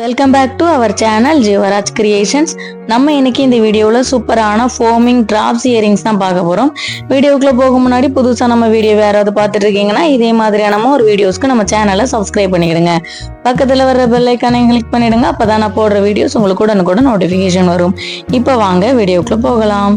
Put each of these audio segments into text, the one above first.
Welcome back to our channel Jeevaraj creations. நம்ம இன்னைக்கு இந்த வீடியோவில் சூப்பரான ஃபோமிங் டிராப்ஸ் இயரிங்ஸ் தான் பார்க்க போகிறோம். வீடியோக்குள்ளே போக முன்னாடி புதுசாக நம்ம வீடியோ யாராவது பார்த்துட்டு இருக்கீங்கன்னா இதே மாதிரியான ஒரு வீடியோஸ்க்கு நம்ம சேனலை சப்ஸ்கிரைப் பண்ணிடுங்க. பக்கத்தில் வர பெல் ஐக்கானை கிளிக் பண்ணிடுங்க. அப்போ தான் நான் போடுற வீடியோஸ் உங்களுக்கு உடனுக்குடன் நோட்டிஃபிகேஷன் வரும். இப்போ வாங்க வீடியோக்குள்ளே போகலாம்.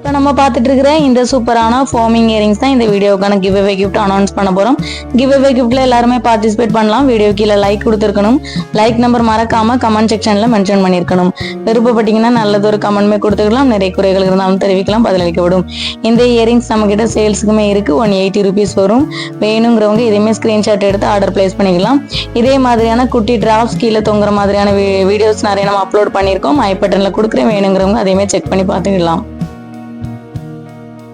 இப்போ நம்ம பார்த்துட்டு இருக்கிற இந்த சூப்பரான ஃபோமிங் இயரிங்ஸ் தான் இந்த வீடியோக்கான கிவ் அவே கிஃப்ட் அனௌன்ஸ் பண்ண போகிறோம். கிவ் அவே கிஃப்ட்ல எல்லாருமே பார்ட்டிசிபேட் பண்ணலாம். வீடியோ கீழே லைக் கொடுத்துருக்கணும். லைக் நம்பர் மறக்காம கமெண்ட் செக்ஷன்ல மென்ஷன் பண்ணியிருக்கணும். விருப்பப்பட்டீங்கன்னா நல்லதொரு கமெண்ட்மே கொடுத்துக்கலாம். நிறைய குறைகள் இருந்தாலும் தெரிவிக்கலாம், பதிலளிக்கப்படும். இந்த இயரிங்ஸ் நம்ம கிட்ட சேல்ஸுக்குமே இருக்கு. 180 rupees வரும். வேணுங்கிறவங்க இதையுமே ஸ்கிரீன்ஷாட் எடுத்து ஆர்டர் பிளேஸ் பண்ணிக்கலாம். இதே மாதிரியான குட்டி டிராப்ஸ் கீழே தொங்குற மாதிரியான வீடியோஸ் நிறைய நம்ம அப்லோட் பண்ணியிருக்கோம். ஐ பட்டன்ல கொடுக்குறேன். வேணுங்கிறவங்க அதையுமே செக் பண்ணி பார்த்துக்கலாம்.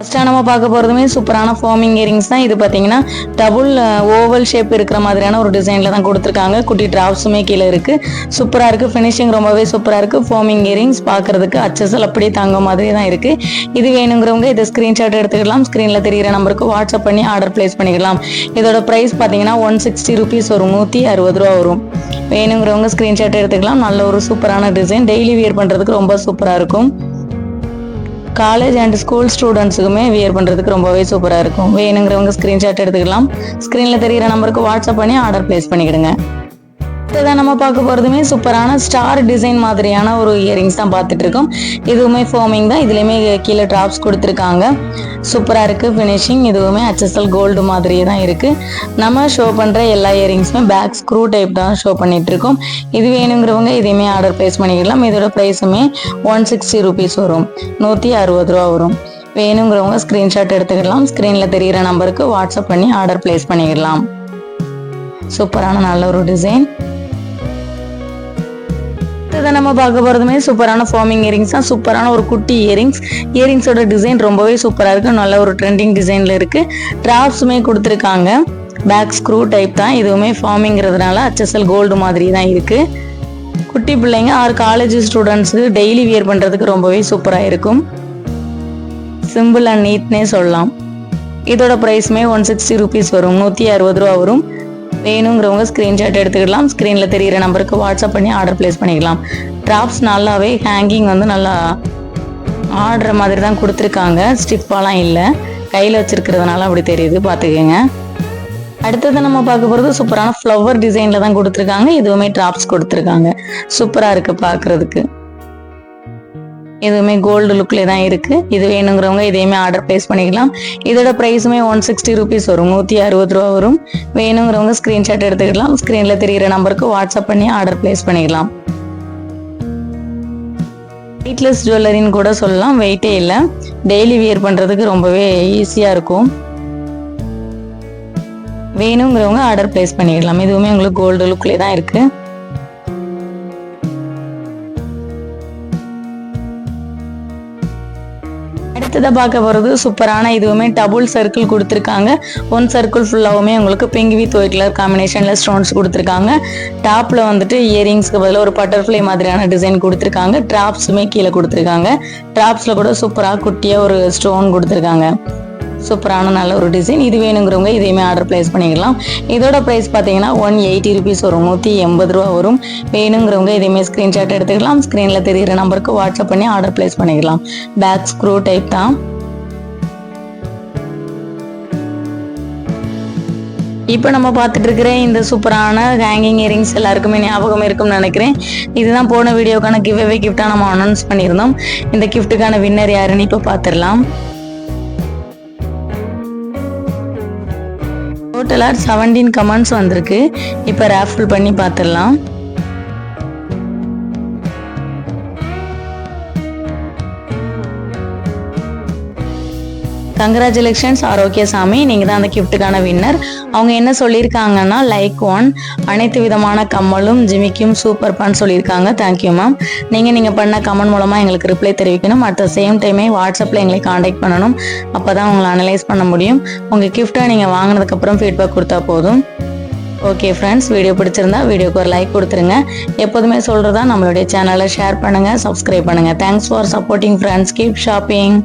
ஃபர்ஸ்ட்டாக நம்ம பார்க்க போகிறதுமே சூப்பரான ஃபோமிங் இயரிங்ஸ் தான். இது பார்த்தீங்கன்னா டபுள் ஓவல் ஷேப் இருக்கிற மாதிரியான ஒரு டிசைனில் தான் கொடுத்துருக்காங்க. குட்டி டிராப்ஸுமே கீழே இருக்குது. சூப்பராக இருக்குது. ஃபினிஷிங் ரொம்பவே சூப்பராக இருக்குது. ஃபோமிங் இயரிங்ஸ் பார்க்குறதுக்கு அச்சசல் அப்படியே தங்க மாதிரி தான் இருக்குது. இது வேணுங்கிறவங்க இதை ஸ்க்ரீன்ஷாட் எடுத்துக்கலாம். ஸ்க்ரீனில் தெரிகிற நம்பருக்கு வாட்ஸ்அப் பண்ணி ஆர்டர் பிளேஸ் பண்ணிக்கலாம். இதோட ப்ரைஸ் பார்த்தீங்கன்னா 160 rupees வரும். 160 ரூபா வரும். வேணுங்கிறவங்க ஸ்க்ரீன்ஷாட் எடுத்துக்கலாம். நல்ல ஒரு சூப்பரான டிசைன். டெய்லி வியர் பண்ணுறதுக்கு ரொம்ப சூப்பராக இருக்கும். காலேஜ் அண்ட் ஸ்கூல் ஸ்டூடெண்ட்ஸுக்குமே வியர் பண்ணுறதுக்கு ரொம்பவே சூப்பராக இருக்கும். வேணுங்கிறவங்க ஸ்க்ரீன்ஷாட் எடுத்துக்கலாம். ஸ்க்ரீனில் தெரிகிற நம்பருக்கு வாட்ஸ்அப் பண்ணி ஆர்டர் பிளேஸ் பண்ணிக்கிடுங்க. இதான் நம்ம பார்க்க போகிறதுமே சூப்பரான ஸ்டார் டிசைன் மாதிரியான ஒரு இயரிங்ஸ் தான் பார்த்துட்டு இருக்கோம். இதுவுமே ஃபோமிங் தான். இதுலேயுமே கீழே ட்ராப்ஸ் கொடுத்துருக்காங்க. சூப்பராக இருக்குது ஃபினிஷிங். இதுவுமே HSL கோல்டு மாதிரியே தான் இருக்குது. நம்ம ஷோ பண்ணுற எல்லா இயரிங்ஸுமே பேக் ஸ்க்ரூ டைப் தான் ஷோ பண்ணிட்டு இருக்கோம். இது வேணுங்கிறவங்க இதையுமே ஆர்டர் பிளேஸ் பண்ணிக்கலாம். இதோட ப்ரைஸுமே 160 rupees வரும். 160 ரூபா வரும். வேணுங்கிறவங்க ஸ்க்ரீன்ஷாட் எடுத்துக்கலாம். ஸ்க்ரீனில் தெரிகிற நம்பருக்கு வாட்ஸ்அப் பண்ணி ஆர்டர் பிளேஸ் பண்ணிக்கலாம். சூப்பரான நல்ல ஒரு டிசைன். இதை நம்ம பார்க்க போகிறதுமே சூப்பரான ஃபோமிங் இயரிங்ஸ் தான். சூப்பரான ஒரு குட்டி இயரிங்ஸ். இயரிங்ஸோட டிசைன் ரொம்பவே சூப்பராக இருக்குது. நல்ல ஒரு ட்ரெண்டிங் டிசைனில் இருக்குது. ட்ராப்ஸுமே கொடுத்துருக்காங்க. பேக் ஸ்க்ரூ டைப் தான். இதுவுமே ஃபார்மிங்கிறதுனால HSL கோல்டு மாதிரி தான் இருக்குது. குட்டி பிள்ளைங்க ஆர் காலேஜ் ஸ்டூடெண்ட்ஸுக்கு டெய்லி வியர் பண்ணுறதுக்கு ரொம்பவே சூப்பராக இருக்கும். சிம்பிள் அண்ட் நீட்னே சொல்லலாம். இதோட ப்ரைஸுமே 160 rupees வரும். 160 ரூபா வரும். வேணுங்கிறவங்க ஸ்க்ரீன்ஷாட் எடுத்துக்கலாம். ஸ்க்ரீனில் தெரிகிற நம்பருக்கு வாட்ஸ்அப் பண்ணி ஆர்டர் பிளேஸ் பண்ணிக்கலாம். ட்ராப்ஸ் நல்லாவே ஹேங்கிங் வந்து நல்லா ஆடுற மாதிரி தான் கொடுத்துருக்காங்க. ஸ்டிப்பாலாம் இல்லை. கையில் வச்சுருக்கிறதுனால அப்படி தெரியுது, பார்த்துக்கோங்க. அடுத்தது நம்ம பார்க்க போகிறது சூப்பரான ஃப்ளவர் டிசைனில் தான் கொடுத்துருக்காங்க. இதுவுமே ட்ராப்ஸ் கொடுத்துருக்காங்க. சூப்பராக இருக்குது பார்க்குறதுக்கு. இதுவுமே கோல்டு லுக்ல தான் இருக்கு. இது வேணுங்கிறவங்க இதையுமே ஆர்டர் பிளேஸ் பண்ணிக்கலாம். இதோட ப்ரைஸுமே 160 rupees வரும். 160 ரூபா வரும். வேணுங்கிறவங்க ஸ்க்ரீன்ஷாட் எடுத்துக்கலாம். ஸ்க்ரீனில் தெரிகிற நம்பருக்கு வாட்ஸ்அப் பண்ணி ஆர்டர் பிளேஸ் பண்ணிக்கலாம். வெயிட்லெஸ் ஜுவல்லரின்னு கூட சொல்லலாம். வெயிட்டே இல்லை. டெய்லி வியர் பண்ணுறதுக்கு ரொம்பவே ஈஸியாக இருக்கும். வேணுங்கிறவங்க ஆர்டர் பிளேஸ் பண்ணிக்கலாம். இதுவுமே உங்களுக்கு கோல்டு லுக்லேயே தான் இருக்குது. அடுத்ததாக பார்க்க போகிறது சூப்பரான இதுவுமே டபுள் சர்க்கிள் கொடுத்துருக்காங்க. ஒன் சர்க்கிள் ஃபுல்லாகவுமே உங்களுக்கு பிங்க் வித் ஒயிட் கலர் காம்பினேஷனில் ஸ்டோன்ஸ் கொடுத்துருக்காங்க. டாப்பில் வந்துட்டு இயரிங்ஸ்க்கு பதிலாக ஒரு பட்டர்ஃப்ளை மாதிரியான டிசைன் கொடுத்துருக்காங்க. ட்ராப்ஸுமே கீழே கொடுத்துருக்காங்க. ட்ராப்ஸில் கூட சூப்பராக குட்டியாக ஒரு ஸ்டோன் கொடுத்துருக்காங்க. சூப்பரான நல்ல ஒரு டிசைன். இது வேணுங்கிறவங்க இதையுமே ஆர்டர் பிளேஸ் பண்ணிக்கலாம். இதோட ப்ரைஸ் பார்த்தீங்கன்னா 180 rupees வரும். 180 ரூபா வரும். வேணுங்கிறவங்க இதையுமே ஸ்க்ரீன்ஷாட் எடுத்துக்கலாம். ஸ்க்ரீனில் தெரிகிற நம்பருக்கு வாட்ஸ்அப் பண்ணி ஆர்டர் பிளேஸ் பண்ணிக்கலாம். பேக் ஸ்க்ரூ டைப் தான். இப்போ நம்ம பார்த்துட்டு இருக்கிற இந்த சூப்பரான ஹேங்கிங் இயரிங்ஸ் எல்லாருக்குமே ஞாபகம் இருக்கும்னு நினைக்கிறேன். இதுதான் போன வீடியோக்கான கிவ் அவே கிஃப்டாக நம்ம அனௌன்ஸ் பண்ணியிருந்தோம். இந்த கிஃப்ட்டுக்கான வின்னர் யாருன்னு இப்போ பார்த்துடலாம். டோட்டலாக 17 கமெண்ட்ஸ் வந்திருக்கு. இப்போ ராஃபிள் பண்ணி பார்த்துடலாம். கங்க்ராச்சுலேஷன்ஸ் ஆரோக்கியசாமி, நீங்கள் தான் அந்த கிஃப்ட்டுக்கான வின்னர். அவங்க என்ன சொல்லியிருக்காங்கன்னா லைக் 1 அனைத்து விதமான கம்மலும் ஜிமிக்கும் சூப்பர் பான்னு சொல்லியிருக்காங்க. Thank you ma'am. நீங்கள் பண்ண கமெண்ட் மூலமாக எங்களுக்கு ரிப்ளை தெரிவிக்கணும். அட் த சேம் டைமே வாட்ஸ்அப்பில் எங்களை காண்டாக்ட் பண்ணணும். அப்போ தான் உங்களை அனலைஸ் பண்ண முடியும். உங்கள் கிஃப்ட்டை நீங்கள் வாங்கினதுக்கப்புறம் ஃபீட்பேக் கொடுத்தா போதும். ஓகே ஃப்ரெண்ட்ஸ், வீடியோ பிடிச்சிருந்தா வீடியோக்கு ஒரு லைக் கொடுத்துருங்க. எப்போதுமே சொல்கிறதா நம்மளுடைய சேனலை ஷேர் பண்ணுங்கள், சப்ஸ்கிரைப் பண்ணுங்கள். Thanks for supporting friends. Keep shopping.